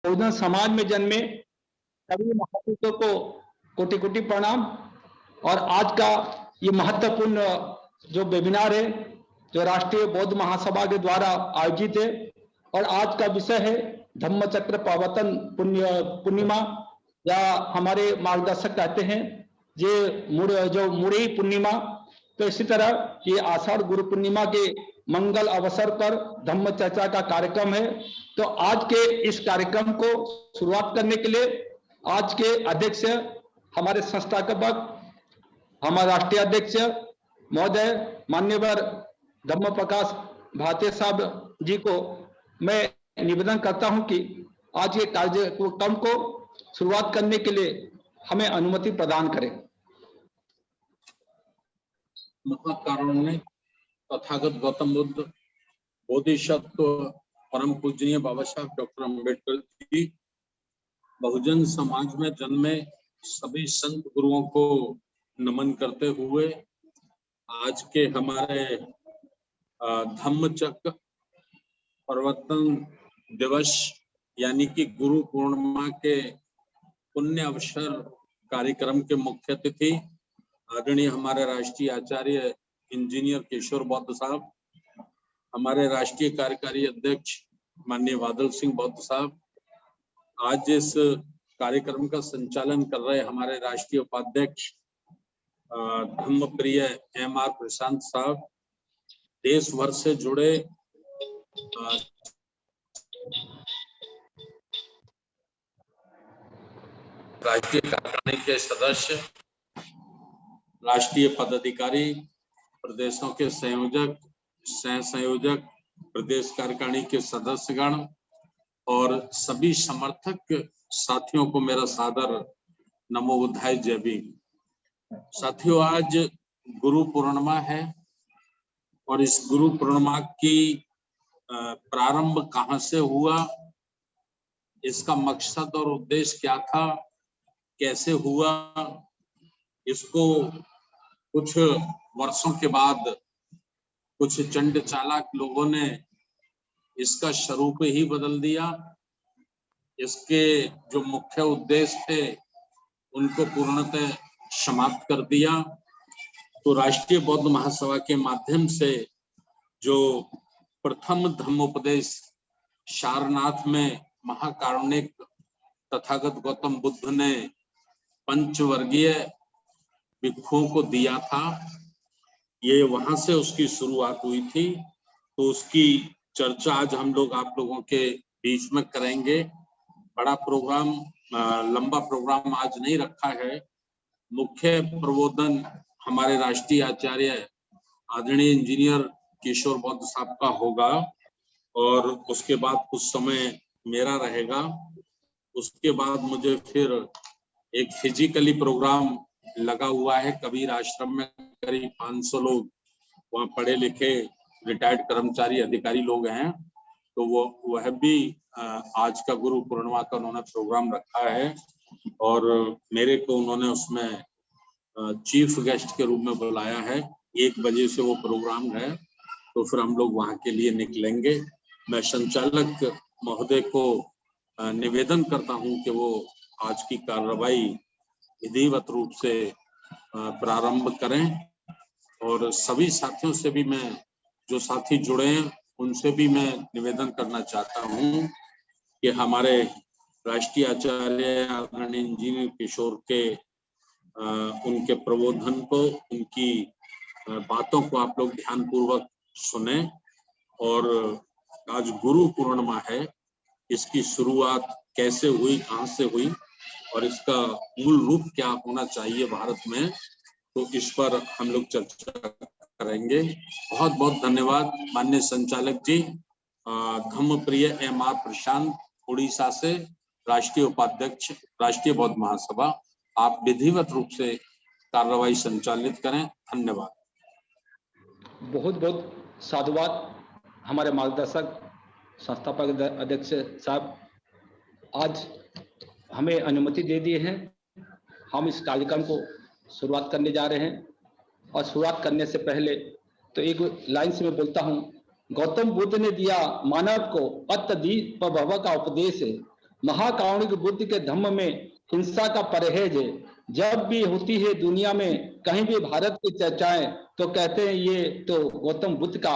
बहुजन समाज में जन्मे सभी महापुरुषों को कोटि कोटि प्रणाम। और आज का ये महत्वपूर्ण जो वेबिनार है, जो राष्ट्रीय बौद्ध महासभा के द्वारा आयोजित है, और आज का विषय है धम्म चक्र प्रवर्तन पूर्णिमा, या हमारे मार्गदर्शक कहते हैं जो मुड़ी पूर्णिमा। तो इसी तरह ये आषाढ़ गुरु पूर्णिमा के मंगल अवसर पर धम्म चर्चा का कार्यक्रम है। तो आज के इस कार्यक्रम को शुरुआत करने के लिए आज के अध्यक्ष, हमारे संस्थापक, हमारे राष्ट्रीय अध्यक्ष महोदय मान्यवर धम्म प्रकाश भारती साहब जी को मैं निवेदन करता हूं कि आज के कार्यक्रम को शुरुआत करने के लिए हमें अनुमति प्रदान करें। महाकारुण्य तथागत गौतम बुद्ध बोधिसत्व परम पूजनीय बाबा साहब डॉक्टर अम्बेडकर जी, बहुजन समाज में जन्मे सभी संत गुरुओं को नमन करते हुए आज के हमारे धम्म चक्र प्रवर्तन दिवस यानी कि गुरु पूर्णिमा के पुण्य अवसर कार्यक्रम के मुख्य अतिथि आदरणीय हमारे राष्ट्रीय आचार्य इंजीनियर किशोर बौद्ध साहब, हमारे राष्ट्रीय कार्यकारी अध्यक्ष माननीय बादल सिंह बौद्ध साहब, आज इस कार्यक्रम का संचालन कर रहे हमारे राष्ट्रीय उपाध्यक्ष धम्म प्रिय M.R. प्रशांत साहब, देश भर से जुड़े राष्ट्रीय कार्यकारिणी के सदस्य, राष्ट्रीय पदाधिकारी, प्रदेशों के संयोजक, सह संयोजक, प्रदेश कार्यकारिणी के सदस्यगण और सभी समर्थक साथियों को मेरा सादर नमो बुद्धाय जय भीम। साथियों, आज गुरु पूर्णिमा है और इस गुरु पूर्णिमा की प्रारंभ कहाँ से हुआ, इसका मकसद और उद्देश्य क्या था, कैसे हुआ, इसको कुछ वर्षों के बाद कुछ चंड चालाक लोगों ने इसका स्वरूप ही बदल दिया। इसके जो मुख्य उद्देश्य थे उनको पूर्णतः समाप्त कर दिया। तो राष्ट्रीय बौद्ध महासभा के माध्यम से जो प्रथम धम्मोपदेश सारनाथ में महाकारुणिक तथागत गौतम बुद्ध ने पंचवर्गीय भिक्षुओं को दिया था, ये वहां से उसकी शुरुआत हुई थी। तो उसकी चर्चा आज हम लोग आप लोगों के बीच में करेंगे। बड़ा प्रोग्राम, लंबा प्रोग्राम आज नहीं रखा है। मुख्य प्रबोधन हमारे राष्ट्रीय आचार्य आदरणीय इंजीनियर किशोर बौद्ध साहब का होगा और उसके बाद कुछ समय मेरा रहेगा। उसके बाद मुझे फिर एक फिजिकली प्रोग्राम लगा हुआ है कबीर आश्रम में, करीब 500 लोग वहाँ पढ़े लिखे रिटायर्ड कर्मचारी अधिकारी लोग हैं, तो वह भी आज का गुरु पूर्णिमा का उन्होंने प्रोग्राम रखा है और मेरे को उन्होंने उसमें चीफ गेस्ट के रूप में बुलाया है। 1 बजे से वो प्रोग्राम है, तो फिर हम लोग वहाँ के लिए निकलेंगे। मैं संचालक महोदय को निवेदन करता हूँ कि वो आज की कार्रवाई विधिवत रूप से प्रारंभ करें और सभी साथियों से भी, मैं जो साथी जुड़े हैं उनसे भी मैं निवेदन करना चाहता हूं कि हमारे राष्ट्रीय आचार्य आदरणीय इंजीनियर किशोर के उनके प्रबोधन को, उनकी बातों को आप लोग ध्यान पूर्वक सुने। और आज गुरु पूर्णिमा है, इसकी शुरुआत कैसे हुई, कहाँ से हुई और इसका मूल रूप क्या होना चाहिए भारत में, तो इस पर हम लोग चर्चा करेंगे। बहुत बहुत धन्यवाद माननीय संचालक जी। धम्म प्रिय M.R. प्रशांत, उड़ीसा से राष्ट्रीय उपाध्यक्ष राष्ट्रीय बौद्ध महासभा, आप विधिवत रूप से कार्रवाई संचालित करें। धन्यवाद। बहुत बहुत साधुवाद हमारे मार्गदर्शक संस्थापक अध्यक्ष साहब, आज हमें अनुमति दे दी है। हम इस कार्यक्रम को शुरुआत करने जा रहे हैं और शुरुआत करने से पहले तो एक लाइन से मैं बोलता हूँ, गौतम बुद्ध ने दिया मानव को अत्यधिक प्रभाव का उपदेश है, महाकारुणिक बुद्ध के धम्म में हिंसा का परहेज है। जब भी होती है दुनिया में कहीं भी भारत की चर्चाएं तो कहते हैं ये तो गौतम बुद्ध का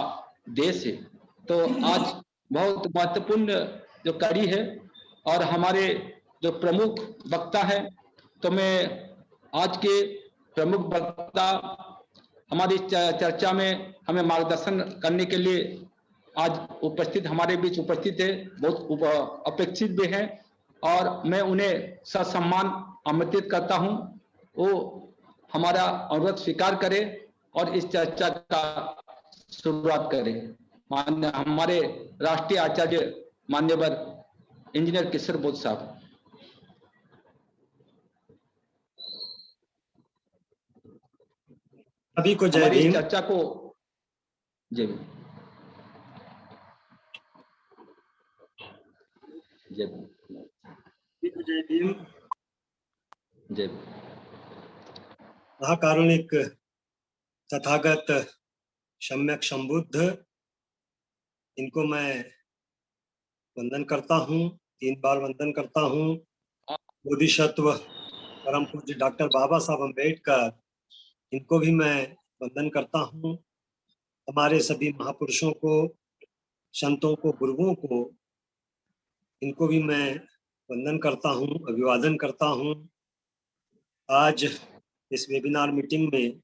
देश है। तो आज बहुत महत्वपूर्ण जो कड़ी है और हमारे जो प्रमुख वक्ता है, तो मैं आज के प्रमुख वक्ता हमारी चर्चा में हमें मार्गदर्शन करने के लिए आज उपस्थित हमारे बीच उपस्थित है, बहुत अपेक्षित भी हैं और मैं उन्हें ससम्मान आमंत्रित करता हूं, वो हमारा अनुरोध स्वीकार करें और इस चर्चा का शुरुआत करें। माननीय हमारे राष्ट्रीय आचार्य मान्यवर इंजीनियर किशोर बोध साहब। सभी को जय भीम। चर्चा को जय भीम। जय भीम। जय भीम। जय भीम। महाकारुणिक तथागत सम्यक संबुद्ध, इनको मैं वंदन करता हूँ, 3 बार वंदन करता हूँ। बोधिसत्व परम पूज्य डॉक्टर बाबा साहब अम्बेडकर, इनको भी मैं वंदन करता हूँ। हमारे सभी महापुरुषों को, संतों को, गुरुओं को, इनको भी मैं वंदन करता हूँ, अभिवादन करता हूँ। आज इस वेबिनार मीटिंग में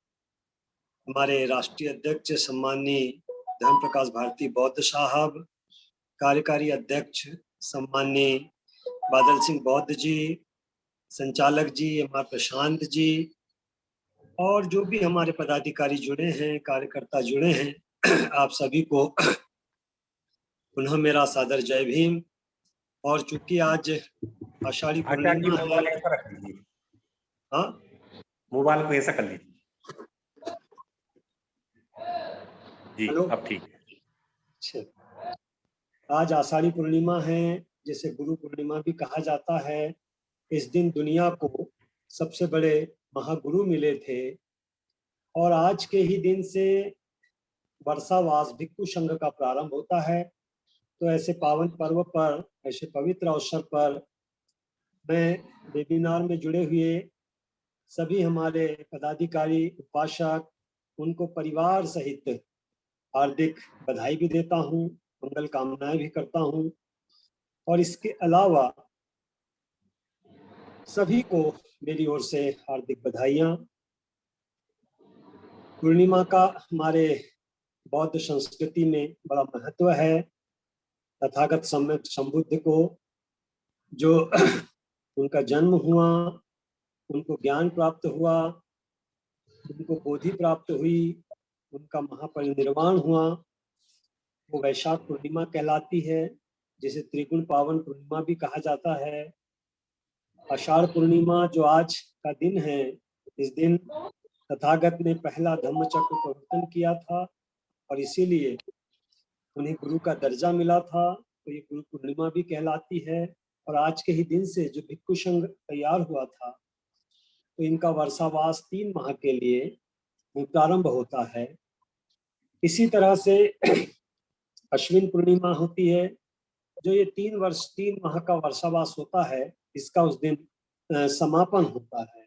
हमारे राष्ट्रीय अध्यक्ष सम्माननीय धर्म प्रकाश भारती बौद्ध साहब, कार्यकारी अध्यक्ष सम्माननीय बादल सिंह बौद्ध जी, संचालक G M R Prashant ji, और जो भी हमारे पदाधिकारी जुड़े हैं, कार्यकर्ता जुड़े हैं, आप सभी को पुनः मेरा सादर जय भीम। और चूंकि आज आषाढ़ी पूर्णिमा है, हाँ मोबाइल को ऐसा कर लीजिए जी। हेलो, अब ठीक है। आज आषाढ़ी पूर्णिमा है, जिसे गुरु पूर्णिमा भी कहा जाता है। इस दिन दुनिया को सबसे बड़े महागुरु मिले थे और आज के ही दिन से वर्षावास भिक्षु संघ का प्रारंभ होता है। तो ऐसे पावन पर्व पर, ऐसे पवित्र अवसर पर मैं वेबिनार में जुड़े हुए सभी हमारे पदाधिकारी, उपासक, उनको परिवार सहित हार्दिक बधाई भी देता हूँ, मंगल कामनाएं भी करता हूँ। और इसके अलावा सभी को मेरी ओर से हार्दिक बधाइयाँ। पूर्णिमा का हमारे बौद्ध संस्कृति में बड़ा महत्व है। तथागत सम्यक संबुद्ध को जो उनका जन्म हुआ, उनको ज्ञान प्राप्त हुआ, उनको बोधि प्राप्त हुई, उनका महापरिनिर्वाण हुआ, वो वैशाख पूर्णिमा कहलाती है, जिसे त्रिगुण पावन पूर्णिमा भी कहा जाता है। आषाढ़ पूर्णिमा जो आज का दिन है, इस दिन तथागत ने पहला धम्मचक्र प्रवर्तन किया था और इसीलिए उन्हें गुरु का दर्जा मिला था, तो ये गुरु पूर्णिमा भी कहलाती है। और आज के ही दिन से जो भिक्षु संघ तैयार हुआ था, तो इनका वर्षावास 3 माह के लिए प्रारंभ होता है। इसी तरह से अश्विन पूर्णिमा होती है, जो ये 3 माह का वर्षावास होता है, इसका उस दिन समापन होता है।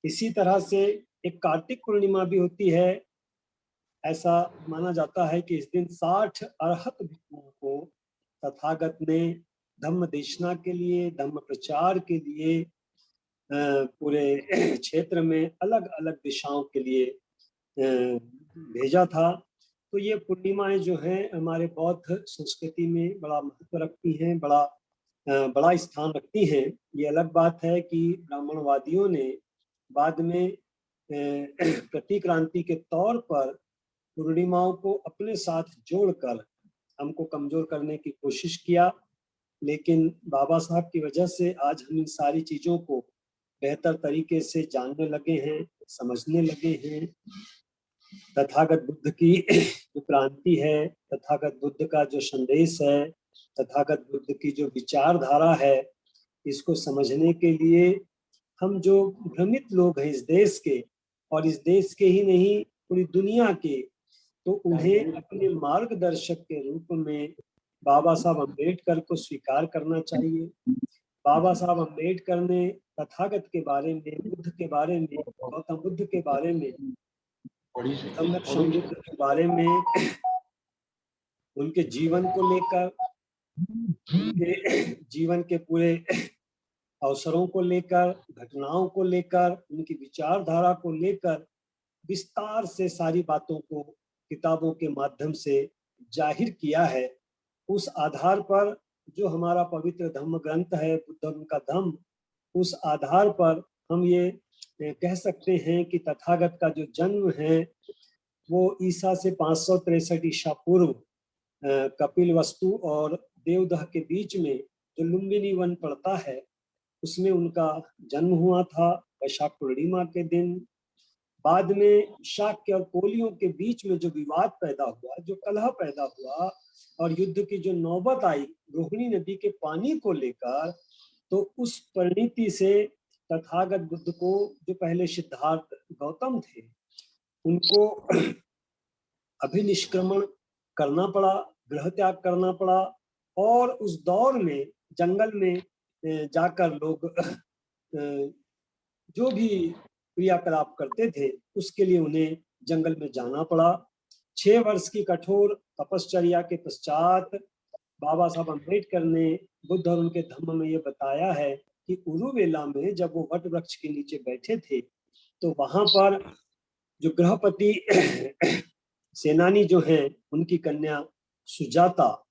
इसी तरह से एक कार्तिक पूर्णिमा भी होती है। ऐसा माना जाता है कि इस दिन 60 अरहत भिक्षुओं को तथागत ने धम्म देशना के लिए, धम्म प्रचार के लिए पूरे क्षेत्र में अलग अलग दिशाओं के लिए भेजा था। तो ये पूर्णिमाएं जो हैं हमारे बौद्ध संस्कृति में बड़ा महत्व रखती हैं, बड़ा स्थान रखती हैं। ये अलग बात है कि ब्राह्मणवादियों ने बाद में प्रतिक्रांति के तौर पर पूर्णिमाओं को अपने साथ जोड़कर हमको कमजोर करने की कोशिश किया, लेकिन बाबा साहब की वजह से आज हम इन सारी चीजों को बेहतर तरीके से जानने लगे हैं, समझने लगे हैं। तथागत बुद्ध की जो क्रांति है, तथागत बुद्ध का जो संदेश है, तथागत बुद्ध की जो विचारधारा है, इसको समझने के लिए हम जो भ्रमित लोग हैं इस देश के, और इस देश के ही नहीं पूरी दुनिया के, तो उन्हें अपने मार्गदर्शक के रूप में बाबा साहब अम्बेडकर को स्वीकार करना चाहिए। बाबा साहब अम्बेडकर ने तथागत के बारे में, बुद्ध के बारे में, गौतम बुद्ध के बारे में, सम्यक समबुद्ध के बारे में, उनके जीवन को लेकर, उनके जीवन के पूरे अवसरों को लेकर, घटनाओं को लेकर, उनकी विचारधारा को लेकर विस्तार से सारी बातों को किताबों के माध्यम से जाहिर किया है। उस आधार पर जो हमारा पवित्र धम्म ग्रंथ है, बुद्ध और उनका धम्म, उस आधार पर हम ये कह सकते हैं कि तथागत का जो जन्म है वो ईसा से 563 ईसा पूर्व कपिल वस्तु और देवदह के बीच में जो लुम्बिनी वन पड़ता है उसमें उनका जन्म हुआ था वैशाख पूर्णिमा के दिन। बाद में शाक्य और कोलियों के बीच में जो विवाद पैदा हुआ, जो कलह पैदा हुआ और युद्ध की जो नौबत आई रोहिणी नदी के पानी को लेकर, तो उस परिणति से तथागत बुद्ध को, जो पहले सिद्धार्थ गौतम थे, उनको अभिनिष्क्रमण करना पड़ा, गृह त्याग करना पड़ा। और उस दौर में जंगल में जाकर लोग जो भी क्रियाकलाप करते थे उसके लिए उन्हें जंगल में जाना पड़ा। 6 वर्ष की कठोर तपश्चर्या के पश्चात बाबा साहब अम्बेडकर ने बुद्ध और उनके धम्म में ये बताया है कि उरुवेला में जब वो वट वृक्ष के नीचे बैठे थे तो वहां पर जो गृहपति सेनानी जो है उनकी कन्या सुजाता,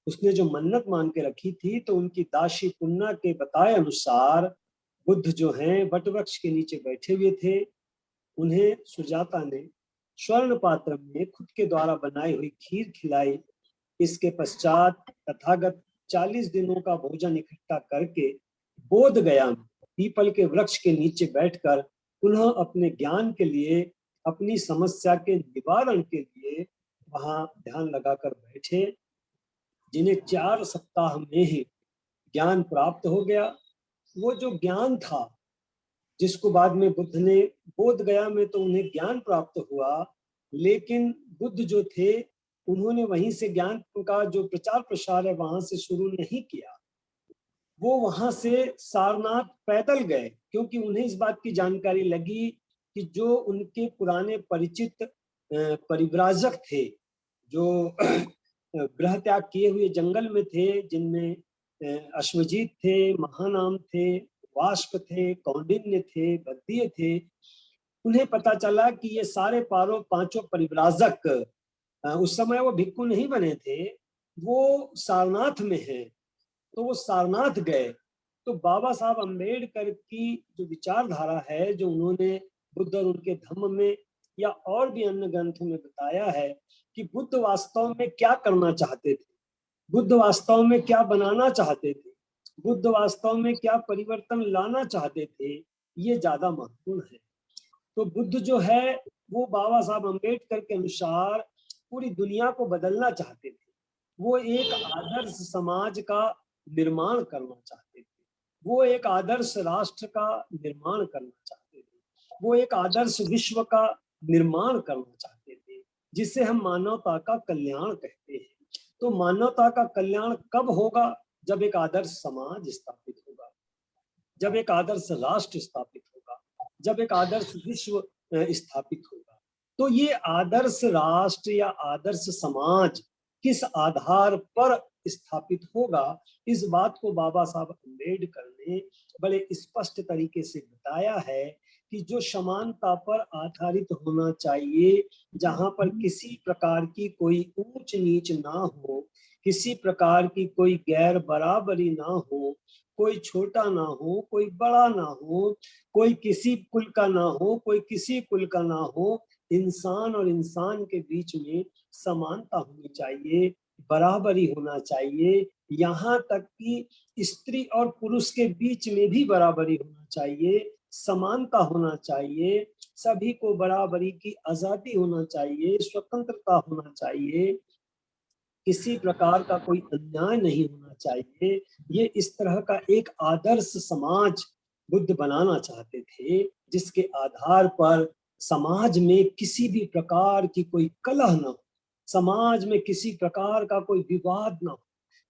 उसने जो मन्नत मान के रखी थी, तो उनकी दासी पुन्ना के बताए अनुसार बुद्ध जो हैं वट वृक्ष के नीचे बैठे हुए थे। उन्हें सुजाता ने स्वर्ण पात्र में खुद के द्वारा बनाई हुई खीर खिलाई। इसके पश्चात तथागत 40 दिनों का भोजन इकट्ठा करके बोध गया में पीपल के वृक्ष के नीचे बैठकर पुनः अपने ज्ञान के लिए, अपनी समस्या के निवारण के लिए वहां ध्यान लगाकर बैठे, जिन्हें 4 सप्ताह में ही ज्ञान प्राप्त हो गया। वो जो ज्ञान था जिसको बाद में बुद्ध ने बोध गया में तो उन्हें ज्ञान प्राप्त हुआ, लेकिन बुद्ध जो थे उन्होंने वहीं से ज्ञान का जो प्रचार प्रसार है वहां से शुरू नहीं किया। वो वहां से सारनाथ पैदल गए, क्योंकि उन्हें इस बात की जानकारी लगी कि जो उनके पुराने परिचित परिव्राजक थे, जो गृह त्याग किए हुए जंगल में थे, जिनमें अश्वजीत थे, महानाम थे, वाष्प थे, कौंडिन्य थे, बद्दीय थे, उन्हें पता चला कि ये सारे पांचों परिव्राजक, उस समय वो भिक्खु नहीं बने थे, वो सारनाथ में हैं। तो वो सारनाथ गए। तो बाबा साहब अम्बेडकर की जो विचारधारा है, जो उन्होंने बुद्ध और उनके धम्म में या और भी अन्य ग्रंथों में बताया है कि बुद्ध वास्तव में क्या करना चाहते थे, बुद्ध वास्तव में क्या बनाना चाहते थे, बुद्ध वास्तव में क्या परिवर्तन लाना चाहते थे, ये ज्यादा महत्वपूर्ण है। तो बुद्ध जो है वो बाबा साहब अम्बेडकर के अनुसार पूरी दुनिया को बदलना चाहते थे। वो एक आदर्श समाज का निर्माण करना चाहते थे, वो एक आदर्श राष्ट्र का निर्माण करना चाहते थे, वो एक आदर्श विश्व का निर्माण करना चाहते थे, जिसे हम मानवता का कल्याण कहते हैं। तो मानवता का कल्याण कब होगा? जब एक आदर्श समाज स्थापित होगा, जब एक आदर्श राष्ट्र स्थापित होगा, जब एक आदर्श विश्व स्थापित होगा। तो ये आदर्श राष्ट्र या आदर्श समाज किस आधार पर स्थापित होगा, इस बात को बाबा साहब अम्बेडकर ने बड़े स्पष्ट तरीके से बताया है कि जो समानता पर आधारित होना चाहिए, जहां पर किसी प्रकार की कोई ऊंच नीच ना हो, किसी प्रकार की कोई गैर बराबरी ना हो, कोई छोटा ना हो, कोई बड़ा ना हो, कोई किसी कुल का ना हो, कोई किसी कुल का ना हो, इंसान और इंसान के बीच में समानता होनी चाहिए, बराबरी होना चाहिए। यहाँ तक कि स्त्री और पुरुष के बीच में भी बराबरी होना चाहिए, समानता होना चाहिए, सभी को बराबरी की आजादी होना चाहिए, स्वतंत्रता होना चाहिए, किसी प्रकार का कोई अन्याय नहीं होना चाहिए। ये इस तरह का एक आदर्श समाज बुद्ध बनाना चाहते थे, जिसके आधार पर समाज में किसी भी प्रकार की कोई कलह न हो, समाज में किसी प्रकार का कोई विवाद न हो,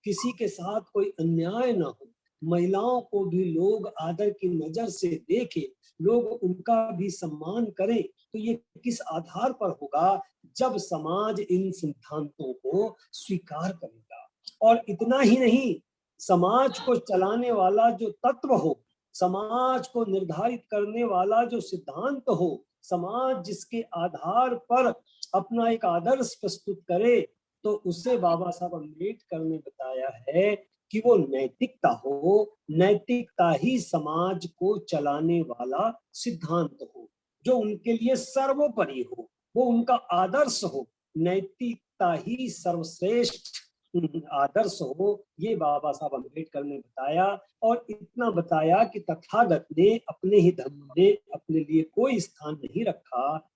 किसी के साथ कोई अन्याय न हो, महिलाओं को भी लोग आदर की नजर से देखें, लोग उनका भी सम्मान करें, तो ये किस आधार पर होगा? जब समाज इन सिद्धांतों को स्वीकार करेगा। और इतना ही नहीं, समाज को चलाने वाला जो तत्व हो, समाज को निर्धारित करने वाला जो सिद्धांत हो, समाज जिसके आधार पर अपना एक आदर्श प्रस्तुत करे, तो उसे बाबा साहब अम्बेडकर ने बताया है कि वो नैतिकता हो। नैतिकता ही समाज को चलाने वाला सिद्धांत हो, जो उनके लिए सर्वोपरि हो, वो उनका आदर्श हो। नैतिकता ही सर्वश्रेष्ठ आदर्श हो, ये बाबा साहब अम्बेडकर ने बताया। और इतना बताया कि तथागत ने अपने ही धर्म में अपने लिए कोई स्थान नहीं रखा,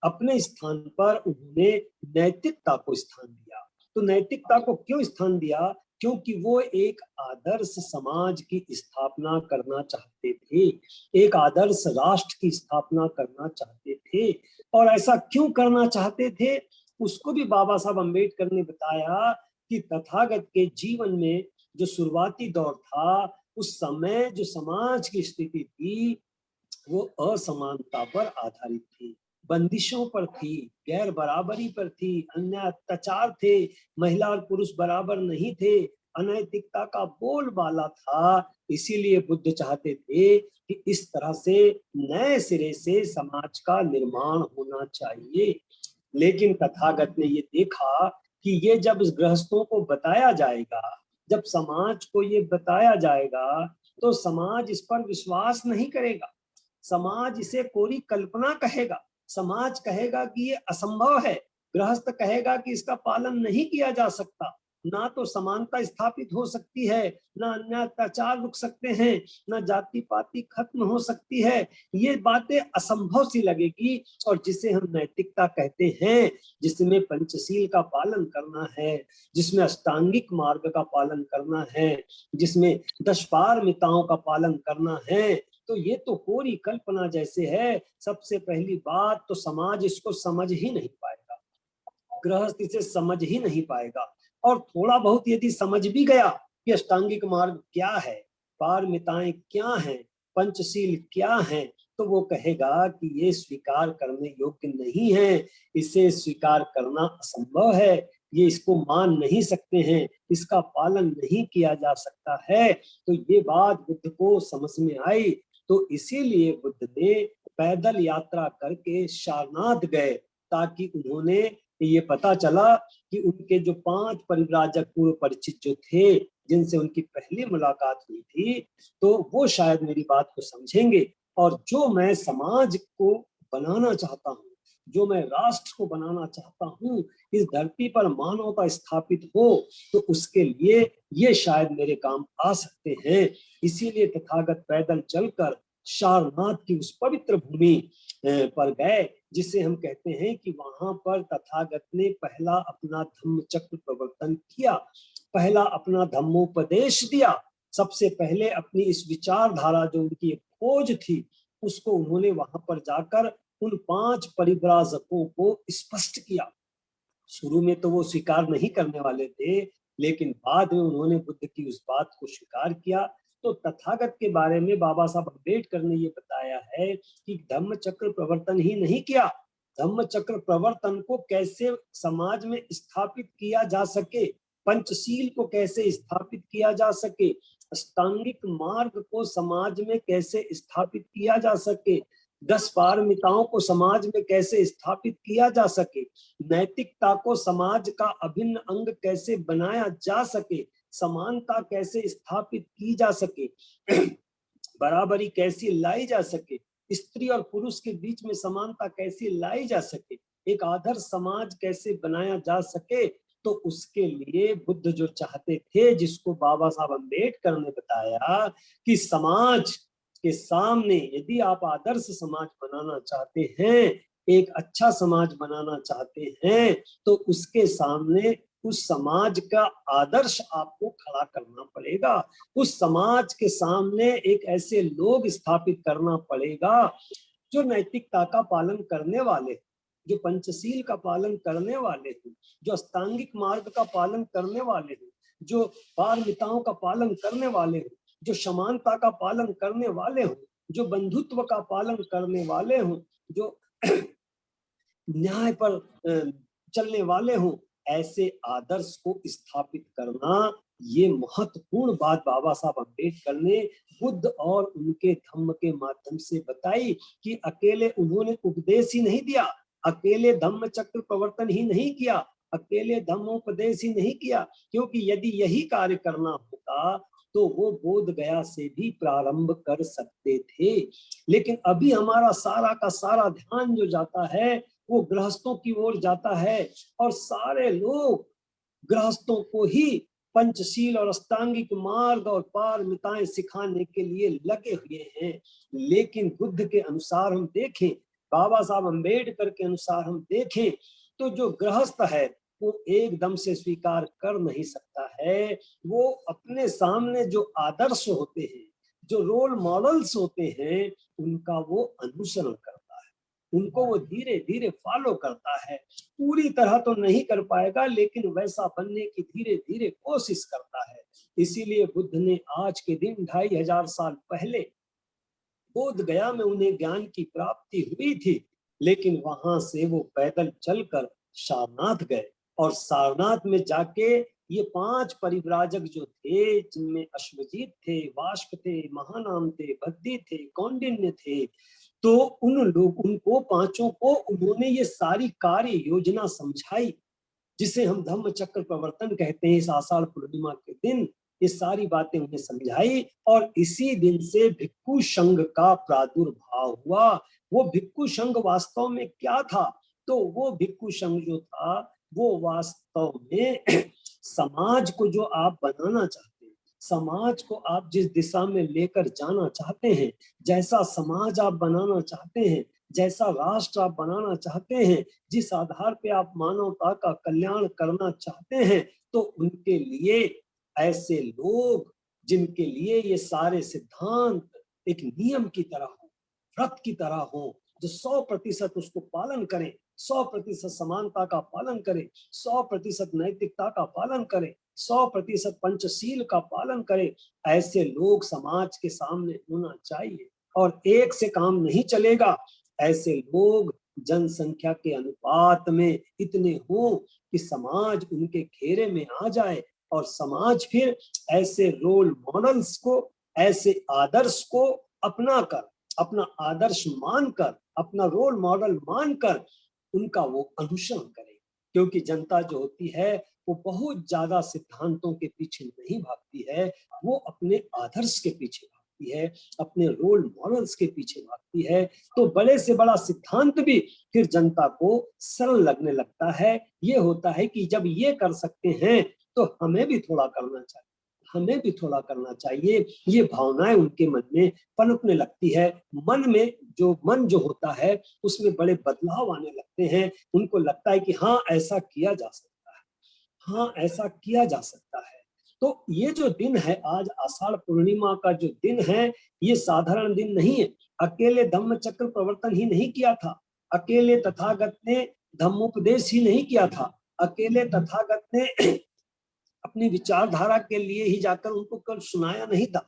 अपने स्थान पर उन्होंने नैतिकता को स्थान दिया। तो नैतिकता को क्यों स्थान दिया? क्योंकि वो एक आदर्श समाज की स्थापना करना चाहते थे, एक आदर्श राष्ट्र की स्थापना करना चाहते थे। और ऐसा क्यों करना चाहते थे, उसको भी बाबा साहब अम्बेडकर ने बताया कि तथागत के जीवन में जो शुरुआती दौर था, उस समय जो समाज की स्थिति थी, वो असमानता पर आधारित थी, बंदिशों पर थी, गैर बराबरी पर थी, अन्याय अत्याचार थे, महिला और पुरुष बराबर नहीं थे, अनैतिकता का बोलबाला था। इसीलिए बुद्ध चाहते थे कि इस तरह से नए सिरे से समाज का निर्माण होना चाहिए। लेकिन तथागत ने ये देखा कि ये जब गृहस्थों को बताया जाएगा, जब समाज को ये बताया जाएगा, तो समाज इस पर विश्वास नहीं करेगा, समाज इसे कोरी कल्पना कहेगा, समाज कहेगा कि ये असंभव है, गृहस्थ कहेगा कि इसका पालन नहीं किया जा सकता, ना तो समानता स्थापित हो सकती है, ना अन्याय अत्याचार रुक सकते हैं, ना जाति पाति खत्म हो सकती है, ये बातें असंभव सी लगेगी। और जिसे हम नैतिकता कहते हैं, जिसमें पंचशील का पालन करना है, जिसमें अष्टांगिक मार्ग का पालन करना है, जिसमें 10 पारमिताओं का पालन करना है, तो ये तो कोरी कल्पना जैसे है। सबसे पहली बात तो समाज इसको समझ ही नहीं पाएगा, गृहस्थ इसे समझ ही नहीं पाएगा। और थोड़ा बहुत यदि समझ भी गया कि अष्टांगिक मार्ग क्या है, पारमिताएं क्या हैं, पंचशील क्या हैं, तो वो कहेगा कि ये स्वीकार करने योग्य नहीं है, इसे स्वीकार करना असंभव है, ये इसको मान नहीं सकते हैं, इसका पालन नहीं किया जा सकता है। तो ये बात बुद्ध को समझ में आई। तो इसीलिए बुद्ध ने पैदल यात्रा करके सारनाथ गए, ताकि उन्होंने ये पता चला कि उनके जो 5 परिव्राजक पूर्व परिचित जो थे, जिनसे उनकी पहली मुलाकात हुई थी, तो वो शायद मेरी बात को समझेंगे। और जो मैं समाज को बनाना चाहता हूँ, जो मैं राष्ट्र को बनाना चाहता हूँ, इस धरती पर मानवता स्थापित हो, तो उसके लिए ये शायद मेरे काम आ सकते हैं। इसीलिए तथागत पैदल चलकर सारनाथ की उस पवित्र भूमि पर गए, जिसे हम कहते हैं कि वहां पर तथागत ने पहला अपना धम्म चक्र प्रवर्तन किया, पहला अपना धम्मोपदेश दिया। सबसे पहले अपनी इस विचारधारा जो उनकी खोज थी, उसको उन्होंने वहां पर जाकर उन 5 परिव्राजकों को स्पष्ट किया। शुरू में तो वो स्वीकार नहीं करने वाले थे, लेकिन बाद में उन्होंने बुद्ध की उस बात को स्वीकार किया। तो तथागत के बारे में बाबा साहब अम्बेडकर ने ये बताया है कि धम्म चक्र प्रवर्तन ही नहीं किया, धम्म चक्र प्रवर्तन को कैसे समाज में स्थापित किया जा सके, पंचशील को कैसे स्थापित किया जा सके, अष्टांगिक मार्ग को समाज में कैसे स्थापित किया जा सके, 10 पारमिताओं को समाज में कैसे स्थापित किया जा सके, नैतिकता को समाज का अभिन्न अंग कैसे बनाया जा सके, समानता कैसे स्थापित की जा सके, बराबरी कैसी लाई जा सके, स्त्री और पुरुष के बीच में समानता कैसी लाई जा सके, एक आदर्श समाज कैसे बनाया जा सके। तो उसके लिए बुद्ध जो चाहते थे, जिसको बाबा साहब अम्बेडकर ने बताया कि समाज के सामने यदि आप आदर्श समाज बनाना चाहते हैं, एक अच्छा समाज बनाना चाहते हैं, तो उसके सामने उस समाज का आदर्श आपको खड़ा करना पड़ेगा। उस समाज के सामने एक ऐसे लोग स्थापित करना पड़ेगा जो नैतिकता का पालन करने वाले, जो पंचशील का पालन करने वाले हैं, जो अष्टांगिक मार्ग का पालन करने वाले हैं, जो पारमिताओं का पालन करने वाले हों, जो समानता का पालन करने वाले हों, जो बंधुत्व का पालन करने वाले हों, जो न्याय पर चलने वाले हों, ऐसे आदर्श को स्थापित करना, ये महत्वपूर्ण बात बाबा साहब अम्बेडकर ने बुद्ध और उनके धम्म के माध्यम से बताई कि अकेले उन्होंने उपदेश ही नहीं दिया, अकेले धम्म चक्र प्रवर्तन ही नहीं किया, अकेले धम्मोपदेश ही नहीं किया, क्योंकि यदि यही कार्य करना होता तो वो बोध गया से भी प्रारंभ कर सकते थे। लेकिन अभी हमारा सारा का सारा ध्यान जो जाता है वो गृहस्थों की ओर जाता है, और सारे लोग गृहस्थों को ही पंचशील और अष्टांगिक मार्ग और पारमिताएं सिखाने के लिए लगे हुए हैं। लेकिन बुद्ध के अनुसार हम देखें, बाबा साहब अम्बेडकर के अनुसार हम देखें, तो जो गृहस्थ है वो एकदम से स्वीकार कर नहीं सकता है। वो अपने सामने जो आदर्श होते हैं, जो रोल मॉडल्स होते हैं, उनका वो अनुसरण करता है, उनको वो धीरे धीरे फॉलो करता है। पूरी तरह तो नहीं कर पाएगा, लेकिन वैसा बनने की धीरे धीरे कोशिश करता है। इसीलिए बुद्ध ने आज के दिन 2500 साल पहले बोध गया में उन्हें ज्ञान की प्राप्ति हुई थी, लेकिन वहां से वो पैदल चलकर सारनाथ गए, और सारनाथ में जाके ये 5 परिव्राजक जो थे, जिनमें अश्वजीत थे, वाष्प थे, महानाम थे, भद्दी थे, कौंडिन्य थे, तो उनको पांचों को उन्होंने ये सारी कार्य योजना समझाई, जिसे हम धम्म चक्र प्रवर्तन कहते हैं। इस आषाढ़ पूर्णिमा के दिन ये सारी बातें उन्हें समझाई, और इसी दिन से भिक्खु संघ का प्रादुर्भाव हुआ। वो भिक्खु संघ वास्तव में क्या था? तो वो भिक्खु संघ जो था वो वास्तव में समाज को जो आप बनाना चाहते हैं, समाज को आप जिस दिशा में लेकर जाना चाहते हैं, जैसा समाज आप बनाना चाहते हैं, जैसा राष्ट्र आप बनाना चाहते हैं, जिस आधार पे आप मानवता का कल्याण करना चाहते हैं, तो उनके लिए ऐसे लोग जिनके लिए ये सारे सिद्धांत एक नियम की तरह हो, व्रत की तरह हो, जो 100% उसको पालन करें, 100% समानता का पालन करें, 100% नैतिकता का पालन करें, 100% पंचशील का पालन करें, ऐसे लोग समाज के सामने होना चाहिए। और एक से काम नहीं चलेगा, ऐसे लोग जनसंख्या के अनुपात में इतने हों कि समाज उनके घेरे में आ जाए, और समाज फिर ऐसे रोल मॉडल्स को, ऐसे आदर्श को अपना कर, अपना आदर्श मानकर, अपना रोल मॉडल मानकर उनका वो अनुसरण करे। क्योंकि जनता जो होती है वो बहुत ज्यादा सिद्धांतों के पीछे नहीं भागती है, वो अपने आदर्श के पीछे भागती है, अपने रोल मॉडल्स के पीछे भागती है। तो बड़े से बड़ा सिद्धांत भी फिर जनता को सरल लगने लगता है। ये होता है कि जब ये कर सकते हैं तो हमें भी थोड़ा करना चाहिए, हमें भी थोड़ा करना चाहिए। ये भावनाएं उनके मन में पनपने लगती है। मन जो होता है उसमें बड़े बदलाव आने लगते हैं। उनको लगता है कि हाँ ऐसा किया जा सकता है, हाँ ऐसा किया जा सकता है। तो ये जो दिन है आज आषाढ़ पूर्णिमा का जो दिन है, ये साधारण दिन नहीं है। अकेले धम्म चक्र प्रवर्तन ही नहीं किया था, अकेले तथागत ने धम्मोपदेश ही नहीं किया था, अकेले तथागत ने अपनी विचारधारा के लिए ही जाकर उनको कल सुनाया नहीं था,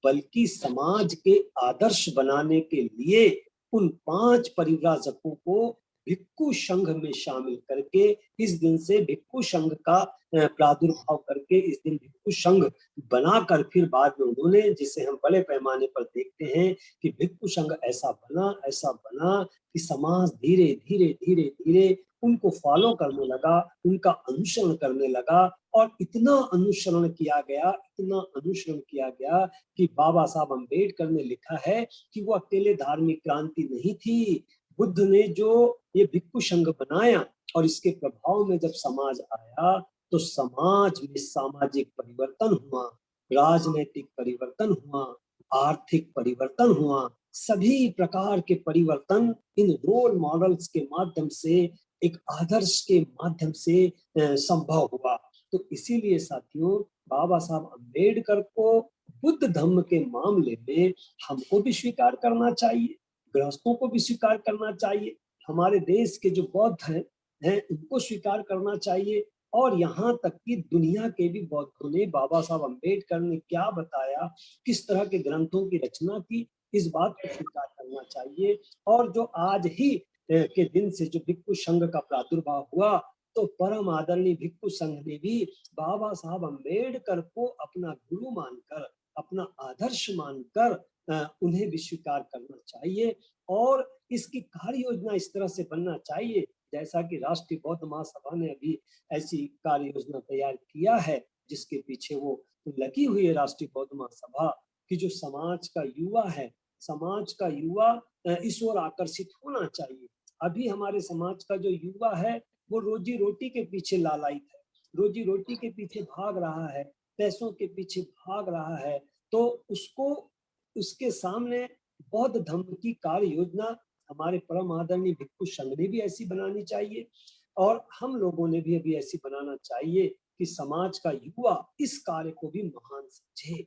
बल्कि समाज के आदर्श बनाने के लिए उन 5 परिव्राजकों को भिक्खु संघ में शामिल करके, इस दिन से भिक्खु संघ का प्रादुर्भाव करके, इस दिन भिक्खु संघ बनाकर फिर बाद में उन्होंने, जिसे हम बड़े पैमाने पर देखते हैं कि भिक्खु संघ ऐसा बना कि समाज धीरे धीरे धीरे धीरे उनको फॉलो करने लगा, उनका अनुसरण करने लगा। और इतना अनुसरण किया गया कि बाबा साहब अम्बेडकर ने लिखा है कि वो अकेले धार्मिक क्रांति नहीं थी। बुद्ध ने जो ये भिक्खु संघ बनाया और इसके प्रभाव में जब समाज आया, तो समाज में सामाजिक परिवर्तन हुआ, राजनीतिक परिवर्तन हुआ, आर्थिक परिवर्तन हुआ, सभी प्रकार के परिवर्तन इन रोल मॉडल्स के माध्यम से, एक आदर्श के माध्यम से संभव हुआ। तो इसीलिए साथियों, बाबा साहब अम्बेडकर को बुद्ध धम्म के मामले में हमको भी स्वीकार करना चाहिए, गृहस्थों को भी स्वीकार करना चाहिए, हमारे देश के जो बौद्ध हैं उनको स्वीकार करना चाहिए, और यहाँ तक कि दुनिया के भी बौद्धों ने बाबा साहब अम्बेडकर ने क्या बताया, किस तरह के ग्रंथों की रचना की, इस बात को स्वीकार करना चाहिए। और जो आज ही के दिन से जो भिक्षु संघ का प्रादुर्भाव हुआ, तो परम आदरणीय भिक्षु संघ ने भी बाबा साहब अम्बेडकर को अपना गुरु मानकर, अपना आदर्श मानकर उन्हें भी स्वीकार करना चाहिए। और इसकी कार्य योजना इस तरह से बनना चाहिए जैसा कि राष्ट्रीय बौद्ध महासभा ने अभी ऐसी कार्य योजना तैयार किया है, जिसके पीछे वो लगी हुई है राष्ट्रीय बौद्ध महासभा की। जो समाज का युवा है, समाज का युवा इस ओर आकर्षित होना चाहिए। अभी हमारे समाज का जो युवा है वो रोजी रोटी के पीछे लालायित है, रोजी रोटी के पीछे भाग रहा है, पैसों के पीछे भाग रहा है। तो उसको, उसके सामने बौद्ध धर्म की कार्य योजना हमारे परम आदरणीय भिक्षु संघ ने भी ऐसी बनानी चाहिए, और हम लोगों ने भी अभी ऐसी बनाना चाहिए कि समाज का युवा इस कार्य को भी महान समझे।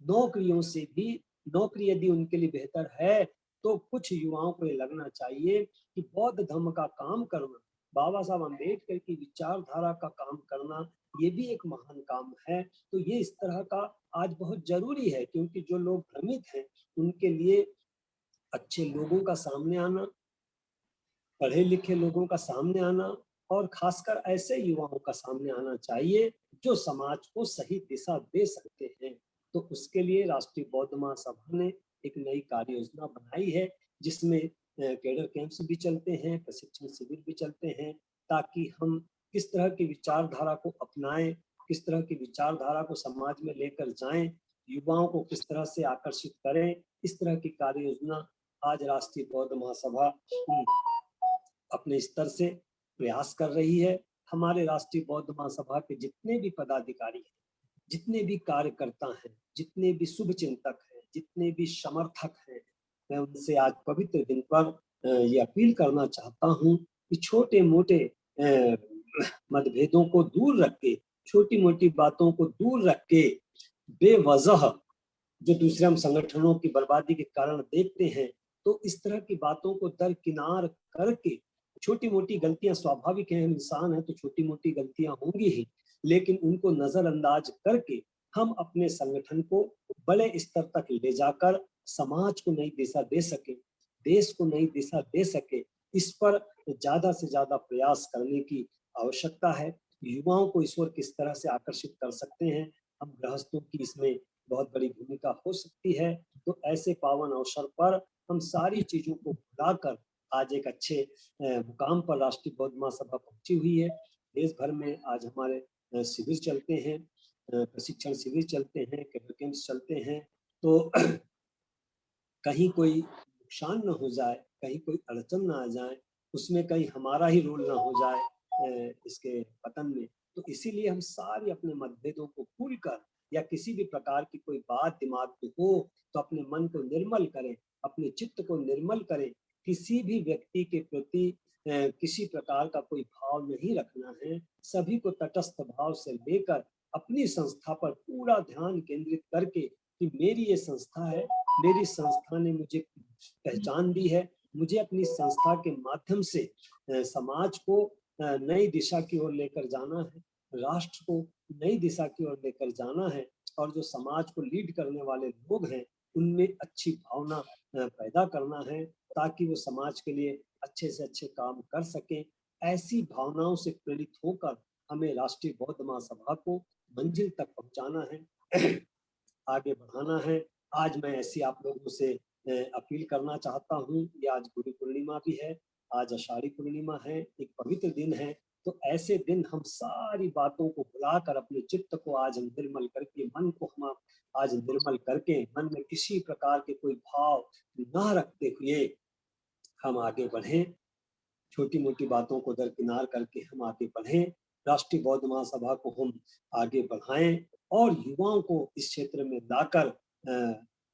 नौकरियों से भी, नौकरी यदि उनके लिए बेहतर है, तो कुछ युवाओं को ये लगना चाहिए कि बौद्ध धर्म का काम करना, बाबा साहब अम्बेडकर की विचारधारा का काम करना, ये भी एक महान काम है। तो ये इस तरह का आज बहुत जरूरी है, क्योंकि जो लोग भ्रमित हैं उनके लिए अच्छे लोगों का सामने आना, पढ़े लिखे लोगों का सामने आना, और खासकर ऐसे युवाओं का सामने आना चाहिए जो समाज को सही दिशा दे सकते हैं। तो उसके लिए राष्ट्रीय बौद्ध महासभा ने एक नई कार्य योजना बनाई है, जिसमें कैडर कैंप्स भी चलते हैं, प्रशिक्षण शिविर भी चलते हैं, ताकि हम किस तरह की विचारधारा को अपनाएं, किस तरह की विचारधारा को समाज में लेकर जाएं, युवाओं को किस तरह से आकर्षित करें। इस तरह की कार्य योजना आज राष्ट्रीय बौद्ध महासभा अपने स्तर से प्रयास कर रही है। हमारे राष्ट्रीय बौद्ध महासभा के जितने भी पदाधिकारी हैं, जितने भी कार्यकर्ता हैं, जितने भी शुभ चिंतक हैं, जितने भी समर्थक हैं, मैं उनसे आज पवित्र दिन पर ये अपील करना चाहता हूँ कि छोटे मोटे मतभेदों को दूर रख के, छोटी मोटी बातों को दूर रख के, बेवजह जो दूसरे हम संगठनों की बर्बादी के कारण देखते हैं, तो इस तरह की बातों को दरकिनार करके, छोटी मोटी गलतियां स्वाभाविक हैं, हम इंसान हैं तो छोटी मोटी गलतियां होंगी ही, लेकिन उनको नजरअंदाज करके हम अपने संगठन को बड़े स्तर तक ले जाकर समाज को नई दिशा दे सके, देश को नई दिशा दे सके, इस पर ज्यादा से ज्यादा प्रयास करने की आवश्यकता है। युवाओं को इस ओर किस तरह से आकर्षित कर सकते हैं, हम गृहस्थों की इसमें बहुत बड़ी भूमिका हो सकती है। तो ऐसे पावन अवसर पर हम सारी चीजों को भुलाकर आज एक अच्छे मुकाम पर राष्ट्रीय बौद्ध महासभा पहुंची हुई है। देश भर में आज हमारे शिविर चलते हैं, प्रशिक्षण शिविर चलते हैं, कैडर कैंप्स चलते हैं। तो कहीं कोई नुकसान न हो जाए, कहीं कोई अड़चन न आ जाए, उसमें कहीं हमारा ही रोल न हो जाए इसके पतन में। तो इसीलिए हम सारे अपने मतभेदों को भूलकर, या किसी भी प्रकार की कोई बात दिमाग में हो तो अपने मन को निर्मल करें, अपने चित्त को निर्मल करें। किसी भी व्यक्ति के प्रति किसी प्रकार का कोई भाव नहीं रखना है, सभी को तटस्थ भाव से लेकर अपनी संस्था पर पूरा ध्यान केंद्रित करके कि मेरी ये संस्था है, मेरी संस्था ने मुझे पहचान दी है, मुझे अपनी संस्था के माध्यम से समाज को नई दिशा की ओर लेकर जाना है, राष्ट्र को नई दिशा की ओर लेकर जाना है, और जो समाज को लीड करने वाले लोग हैं उनमें अच्छी भावना पैदा करना है, ताकि वो समाज के लिए अच्छे से अच्छे काम कर सकें। ऐसी भावनाओं से प्रेरित होकर हमें राष्ट्रीय बौद्ध महासभा को मंजिल तक पहुंचाना है, आगे बढ़ाना है। आज मैं ऐसी आप लोगों से अपील करना चाहता हूँ। ये आज गुरु पूर्णिमा भी है, आज आषाढ़ी पूर्णिमा है, एक पवित्र दिन है। तो ऐसे दिन हम सारी बातों को भुलाकर अपने चित्त को आज निर्मल करके, मन को हम आज निर्मल करके, मन में किसी प्रकार के कोई भाव ना रखते हुए हम आगे बढ़ें, छोटी मोटी बातों को दरकिनार करके हम आगे बढ़ें, राष्ट्रीय बौद्ध महासभा को हम आगे बढ़ाएं, और युवाओं को इस क्षेत्र में लाकर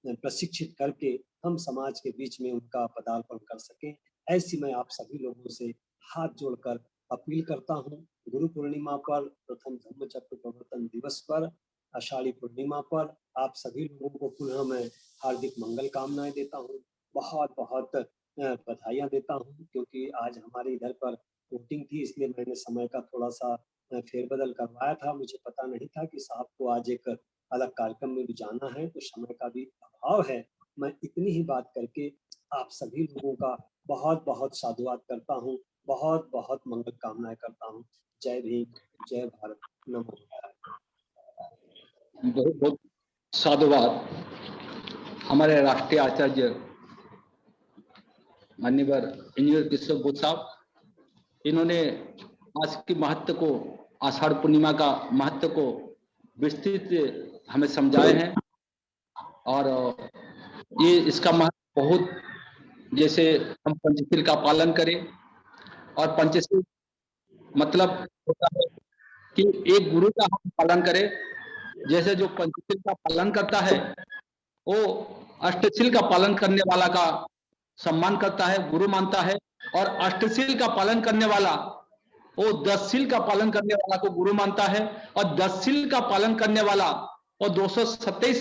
प्रशिक्षित करके हम समाज के बीच में उनका पदार्पण कर सकें। ऐसी मैं आप सभी लोगों से हाथ जोड़कर अपील करता हूं। गुरु पूर्णिमा पर, प्रथम धम्मचक्र प्रवर्तन दिवस पर, आषाढ़ी पूर्णिमा पर आप सभी लोगों को पुनः मैं हार्दिक मंगल कामनाएं देता हूं, बहुत बहुत बधाइयां देता हूं, क्योंकि आज हमारे इधर पर वोटिंग थी, इसलिए मैंने समय का थोड़ा सा फेरबदल करवाया था। मुझे पता नहीं था कि साहब को आज एक अलग कार्यक्रम में भी जाना है, तो समय का भी अभाव है। मैं इतनी ही बात करके आप सभी लोगों का बहुत बहुत साधुवाद करता हूँ, बहुत बहुत मंगल कामनाएं करता हूँ। जय भीम, जय भारत, नमो। बहुत बहुत साधुवाद हमारे राष्ट्रीय आचार्य माननीय इंजीनियर किशोर बोस साहब। इन्होंने आज के महत्व को, आषाढ़ पूर्णिमा का महत्व को विस्तृत हमें समझाए हैं। और ये इसका महत्व बहुत, जैसे हम पंचशील का पालन करें, और पंचशील मतलब होता है कि एक गुरु का हम पालन करें। जैसे जो पंचशील का पालन करता है वो अष्टशील का पालन करने वाला का सम्मान करता है, गुरु मानता है। और अष्टशील का पालन करने वाला वो 10शील का पालन करने वाला को गुरु मानता है। और 10शील का पालन करने वाला और 227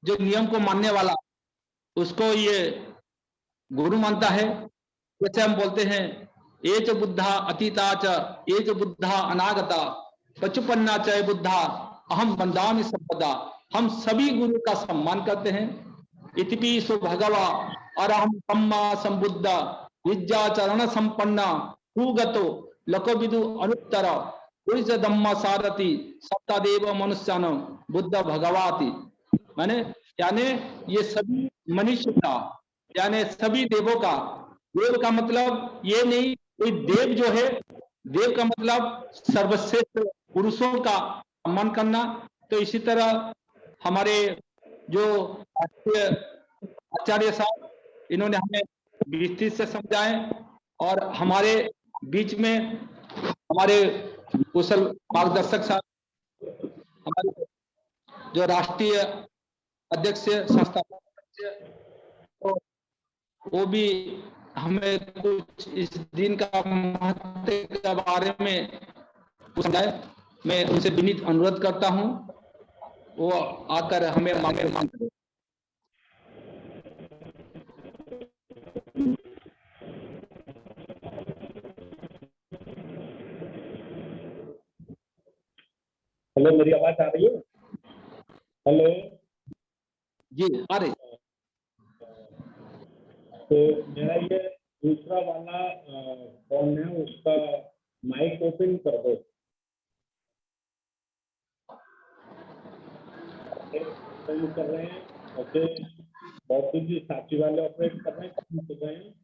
जो नियम को मानने वाला उसको ये गुरु मानता है। जैसे हम बोलते हैं एच बुद्धा अतीता च एच बुद्धा अनागता पचुपन्ना च बुद्धा अहम वंदामि सर्वदा। हम सभी गुरु का सम्मान करते हैं। इतिपि सो भगवा अरहम सम्मा संबुद्ध विद्याचरण संपन्ना सुगतो लकोविदु अनुत्तर पुरुष धम्म सारथि सप्तादेव मनुष्यान बुद्ध भगवाति। माने यानी ये सभी मनुष्य का, यानी सभी देवों का, देव का मतलब ये नहीं कोई देव जो है, देव का मतलब सर्वश्रेष्ठ पुरुषों का सम्मान करना। तो इसी तरह हमारे जो आचार्य साहब, इन्होंने हमें विस्तृत से समझाए। और हमारे बीच में हमारे कुशल मार्गदर्शक साहब, हमारे जो राष्ट्रीय अध्यक्ष संस्थापक अध्यक्ष, तो वो भी हमें कुछ इस दिन का महत्व के बारे में समझाए। मैं उनसे विनीत अनुरोध करता हूं वो आकर हमें मार्गदर्शन करें। हेलो, मेरी आवाज आ रही है? हेलो जी आ रही। तो मेरा ये दूसरा वाला फोन है, उसका माइक ओपन कर दो। कर रहे हैं ओके, बहुत जी साथी वाले ऑपरेट कर रहे हैं।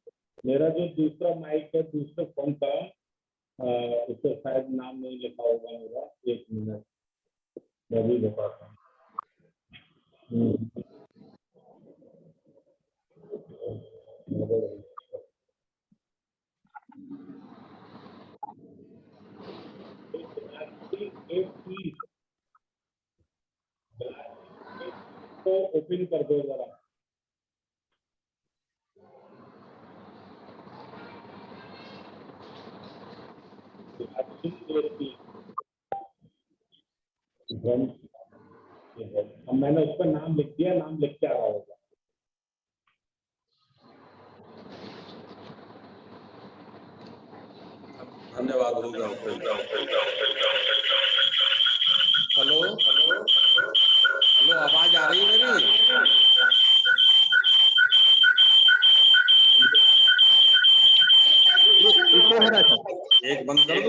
मेरा जो दूसरा माइक है दूसरे फोन का, उसको शायद नाम नहीं लिखा होगा मेरा। एक मिनट मैं भी बताता हूँ। तो ओपन कर दो जरा। अब मैंने उस पर नाम लिख दिया, नाम लिख के आ रहा होगा। धन्यवाद होगा। हेलो हेलो हेलो, आवाज आ रही है मेरी? एक बंद कर